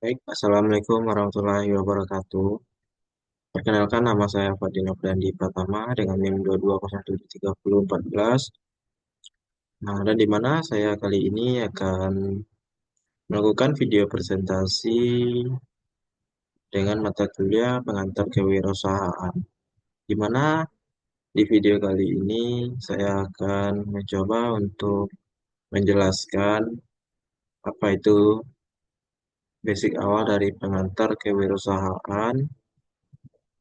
Baik, Assalamualaikum warahmatullahi wabarakatuh. Perkenalkan, nama saya Fadil Nofriandi Pratama dengan NIM 22073014. Nah, dan di mana saya kali ini akan melakukan video presentasi dengan mata kuliah pengantar kewirausahaan. Di mana di video kali ini saya akan mencoba untuk menjelaskan apa itu basic awal dari pengantar kewirausahaan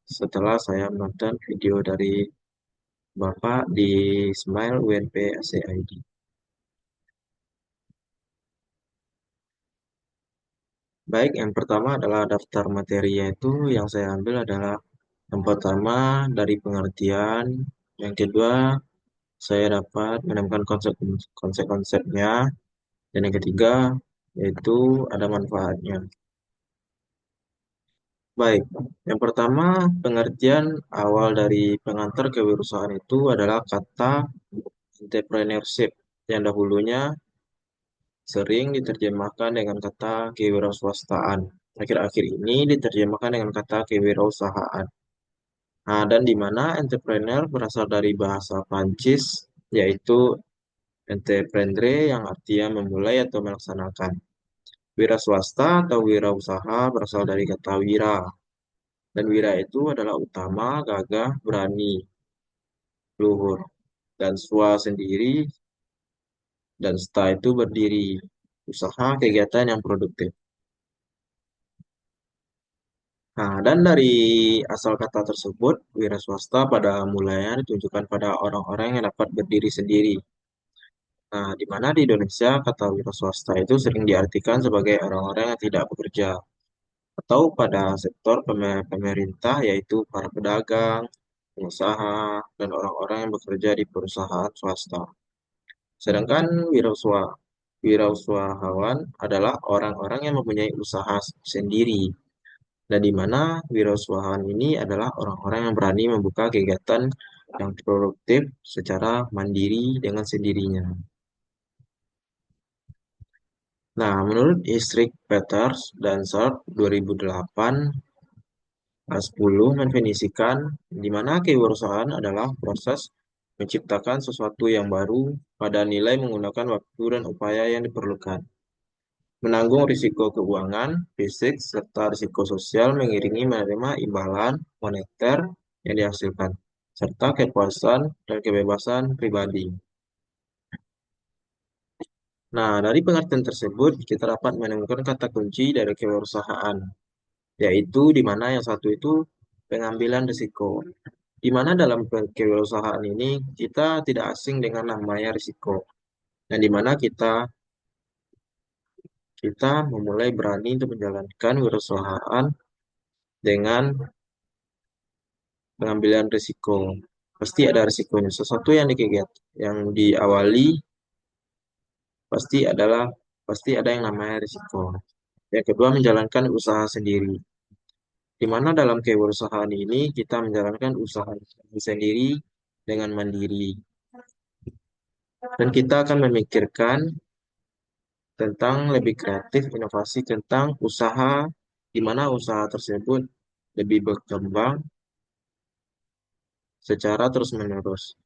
setelah saya menonton video dari Bapak di Smile UNP ACID. Baik, yang pertama adalah daftar materi, yaitu yang saya ambil adalah yang pertama dari pengertian, yang kedua saya dapat menemukan konsep-konsepnya, dan yang ketiga yaitu ada manfaatnya. Baik, yang pertama pengertian awal dari pengantar kewirausahaan itu adalah kata entrepreneurship yang dahulunya sering diterjemahkan dengan kata kewirausahaan. Akhir-akhir ini diterjemahkan dengan kata kewirausahaan. Nah, dan di mana entrepreneur berasal dari bahasa Prancis, yaitu entreprendre yang artinya memulai atau melaksanakan. Wira swasta atau wira usaha berasal dari kata wira. Dan wira itu adalah utama, gagah, berani, luhur. Dan swa sendiri dan sta itu berdiri. Usaha kegiatan yang produktif. Nah, dan dari asal kata tersebut, wira swasta pada mulanya ditunjukkan pada orang-orang yang dapat berdiri sendiri. Nah, di mana di Indonesia kata wira swasta itu sering diartikan sebagai orang-orang yang tidak bekerja atau pada sektor pemerintah yaitu para pedagang, pengusaha, dan orang-orang yang bekerja di perusahaan swasta. Sedangkan wirausahawan adalah orang-orang yang mempunyai usaha sendiri. Dan di mana wirausahaan ini adalah orang-orang yang berani membuka kegiatan yang produktif secara mandiri dengan sendirinya. Nah, menurut Istrik Peters dan Sharp 2008, 10 mendefinisikan di mana kewirausahaan adalah proses menciptakan sesuatu yang baru pada nilai menggunakan waktu dan upaya yang diperlukan. Menanggung risiko keuangan, fisik, serta risiko sosial mengiringi menerima imbalan moneter yang dihasilkan, serta kepuasan dan kebebasan pribadi. Nah, dari pengertian tersebut, kita dapat menemukan kata kunci dari kewirausahaan, yaitu di mana yang satu itu pengambilan risiko. Di mana dalam kewirausahaan ini kita tidak asing dengan namanya risiko. Dan di mana kita memulai berani untuk menjalankan kewirausahaan dengan pengambilan risiko. Pasti ada risikonya. Sesuatu yang yang diawali pasti ada yang namanya risiko. Yang kedua, menjalankan usaha sendiri. Di mana dalam kewirausahaan ini kita menjalankan usaha sendiri dengan mandiri. Dan kita akan memikirkan tentang lebih kreatif, inovasi tentang usaha, di mana usaha tersebut lebih berkembang secara terus-menerus.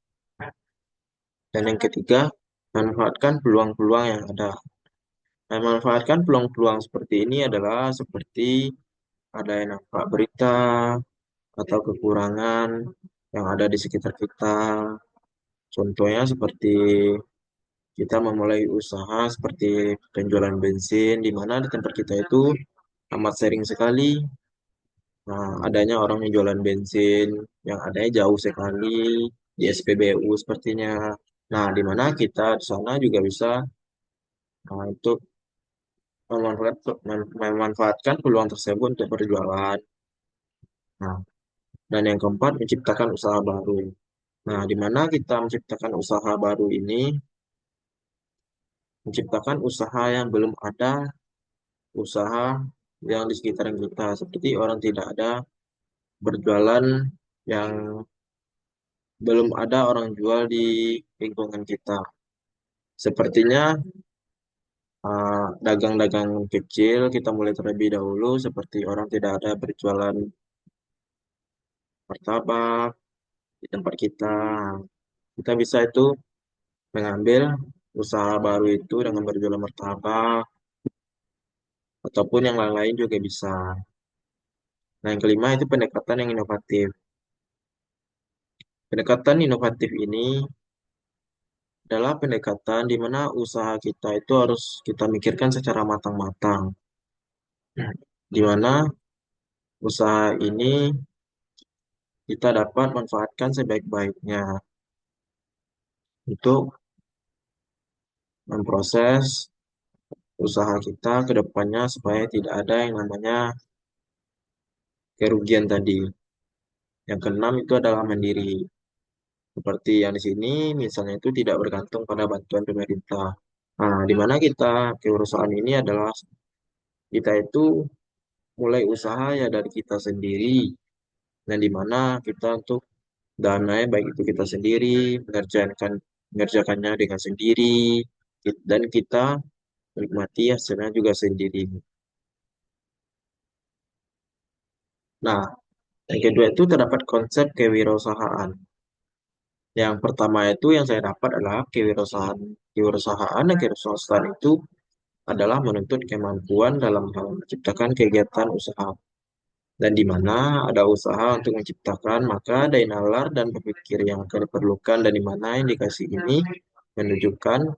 Dan yang ketiga, manfaatkan peluang-peluang yang ada. Memanfaatkan peluang-peluang seperti ini adalah seperti ada yang nampak berita atau kekurangan yang ada di sekitar kita. Contohnya seperti kita memulai usaha seperti penjualan bensin, di mana di tempat kita itu amat sering sekali adanya orang yang jualan bensin yang adanya jauh sekali di SPBU sepertinya. Nah, di mana kita di sana juga bisa untuk memanfaatkan peluang tersebut untuk berjualan. Nah, dan yang keempat, menciptakan usaha baru. Nah, di mana kita menciptakan usaha baru ini, menciptakan usaha yang belum ada, usaha yang di sekitaran kita, seperti orang tidak ada berjualan yang belum ada orang jual di lingkungan kita. Sepertinya dagang-dagang kecil kita mulai terlebih dahulu seperti orang tidak ada berjualan martabak di tempat kita. Kita bisa itu mengambil usaha baru itu dengan berjualan martabak ataupun yang lain-lain juga bisa. Nah, yang kelima itu pendekatan yang inovatif. Pendekatan inovatif ini adalah pendekatan di mana usaha kita itu harus kita mikirkan secara matang-matang. Di mana usaha ini kita dapat manfaatkan sebaik-baiknya untuk memproses usaha kita ke depannya supaya tidak ada yang namanya kerugian tadi. Yang keenam itu adalah mandiri. Seperti yang di sini, misalnya itu tidak bergantung pada bantuan pemerintah. Nah, di mana kita kewirausahaan ini adalah kita itu mulai usaha ya dari kita sendiri, dan di mana kita untuk dana baik itu kita sendiri mengerjakannya dengan sendiri, dan kita menikmati hasilnya juga sendiri. Nah, yang kedua itu terdapat konsep kewirausahaan. Yang pertama itu yang saya dapat adalah kewirausahaan. Kewirausahaan dan kewirausahaan itu adalah menuntut kemampuan dalam hal menciptakan kegiatan usaha. Dan di mana ada usaha untuk menciptakan, maka ada nalar dan berpikir yang akan diperlukan, dan di mana indikasi ini menunjukkan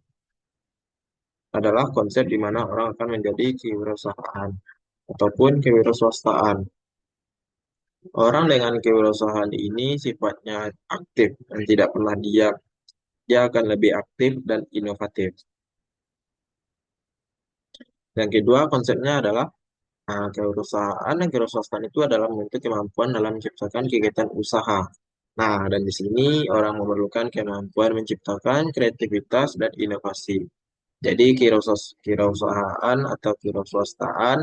adalah konsep di mana orang akan menjadi kewirausahaan ataupun kewirausahaan. Orang dengan kewirausahaan ini sifatnya aktif dan tidak pernah diam. Dia akan lebih aktif dan inovatif. Yang kedua, konsepnya adalah kewirausahaan dan kewirausahaan itu adalah memiliki kemampuan dalam menciptakan kegiatan usaha. Nah, dan di sini orang memerlukan kemampuan menciptakan kreativitas dan inovasi. Jadi, kewirausahaan atau kewirausahaan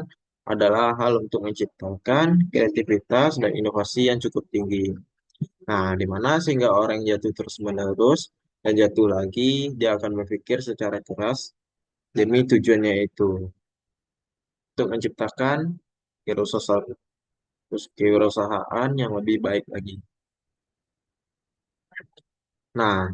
adalah hal untuk menciptakan kreativitas dan inovasi yang cukup tinggi. Nah, di mana sehingga orang jatuh terus-menerus dan jatuh lagi, dia akan berpikir secara keras demi tujuannya itu untuk menciptakan kewirausahaan, kewirausahaan yang lebih baik lagi. Nah,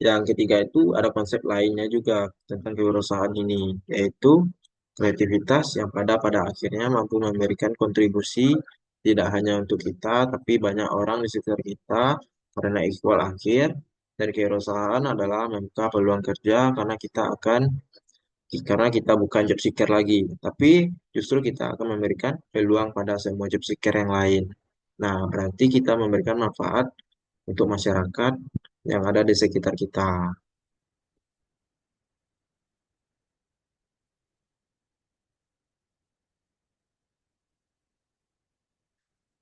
yang ketiga itu ada konsep lainnya juga tentang kewirausahaan ini, yaitu kreativitas yang pada akhirnya mampu memberikan kontribusi tidak hanya untuk kita, tapi banyak orang di sekitar kita karena ikhwal akhir. Dan kewirausahaan adalah membuka peluang kerja karena kita bukan job seeker lagi, tapi justru kita akan memberikan peluang pada semua job seeker yang lain. Nah, berarti kita memberikan manfaat untuk masyarakat yang ada di sekitar kita.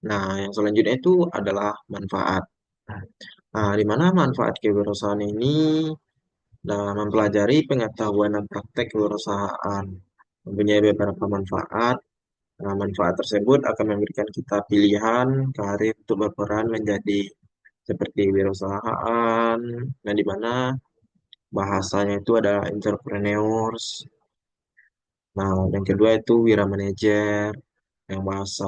Nah, yang selanjutnya itu adalah manfaat. Nah, di mana manfaat kewirausahaan ini dalam mempelajari pengetahuan dan praktek kewirausahaan mempunyai beberapa manfaat. Nah, manfaat tersebut akan memberikan kita pilihan karir untuk berperan menjadi seperti wirausahaan, nah di mana bahasanya itu ada entrepreneurs. Nah, yang kedua itu wira manajer, yang bahasa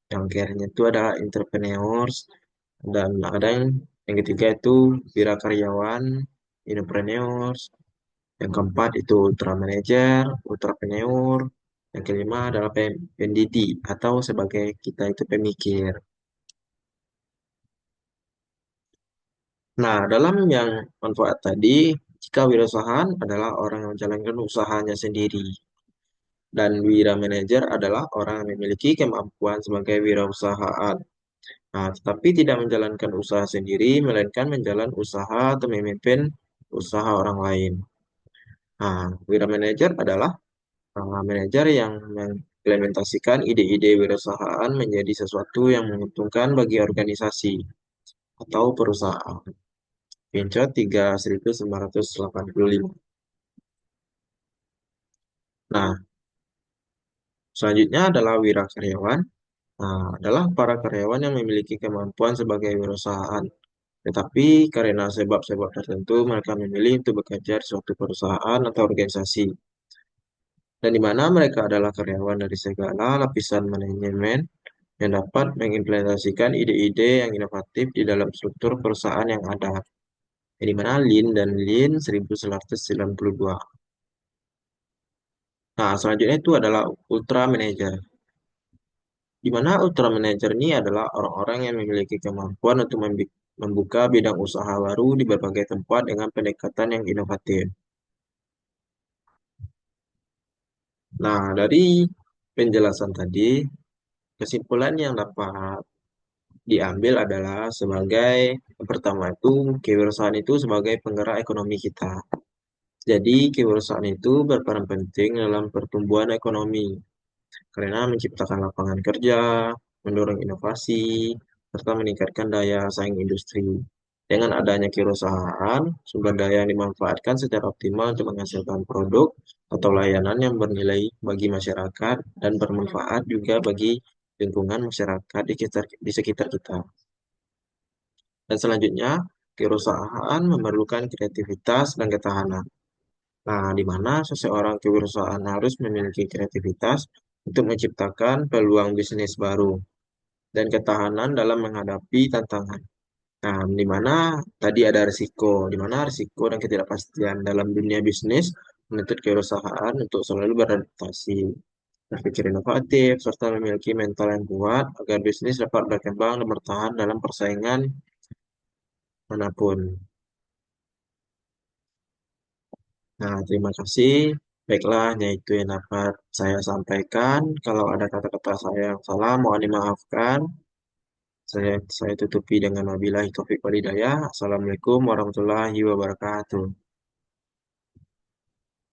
yang kirinya itu ada entrepreneurs, dan ada yang ketiga itu wira karyawan, entrepreneurs, yang keempat itu ultra manager, ultrapreneur, yang kelima adalah pendidi atau sebagai kita itu pemikir. Nah, dalam yang manfaat tadi, jika wirausahaan adalah orang yang menjalankan usahanya sendiri. Dan wira manajer adalah orang yang memiliki kemampuan sebagai wirausahaan. Nah, tetapi tidak menjalankan usaha sendiri, melainkan menjalankan usaha atau memimpin usaha orang lain. Nah, wira manajer adalah manajer yang mengimplementasikan ide-ide wirausahaan menjadi sesuatu yang menguntungkan bagi organisasi atau perusahaan. Pincot 3985. Nah, selanjutnya adalah wira karyawan. Nah, adalah para karyawan yang memiliki kemampuan sebagai wirausahaan. Tetapi karena sebab-sebab tertentu, mereka memilih untuk bekerja di suatu perusahaan atau organisasi. dan di mana mereka adalah karyawan dari segala lapisan manajemen yang dapat mengimplementasikan ide-ide yang inovatif di dalam struktur perusahaan yang ada. Di mana Lean dan Lean 1992. Nah, selanjutnya itu adalah Ultra Manager. Di mana Ultra Manager ini adalah orang-orang yang memiliki kemampuan untuk membuka bidang usaha baru di berbagai tempat dengan pendekatan yang inovatif. Nah, dari penjelasan tadi, kesimpulan yang dapat diambil adalah sebagai yang pertama itu kewirausahaan itu sebagai penggerak ekonomi kita. Jadi kewirausahaan itu berperan penting dalam pertumbuhan ekonomi karena menciptakan lapangan kerja, mendorong inovasi, serta meningkatkan daya saing industri. Dengan adanya kewirausahaan, sumber daya yang dimanfaatkan secara optimal untuk menghasilkan produk atau layanan yang bernilai bagi masyarakat dan bermanfaat juga bagi lingkungan masyarakat di sekitar kita. Dan selanjutnya, kewirausahaan memerlukan kreativitas dan ketahanan. Nah, di mana seseorang kewirausahaan harus memiliki kreativitas untuk menciptakan peluang bisnis baru dan ketahanan dalam menghadapi tantangan. Nah, di mana tadi ada di mana risiko dan ketidakpastian dalam dunia bisnis menuntut kewirausahaan untuk selalu beradaptasi, berpikir inovatif, serta memiliki mental yang kuat agar bisnis dapat berkembang dan bertahan dalam persaingan manapun. Nah, terima kasih. Baiklah, hanya itu yang dapat saya sampaikan. Kalau ada kata-kata saya yang salah, mohon dimaafkan. Saya tutupi dengan wabillahi taufiq walhidayah. Assalamualaikum warahmatullahi wabarakatuh.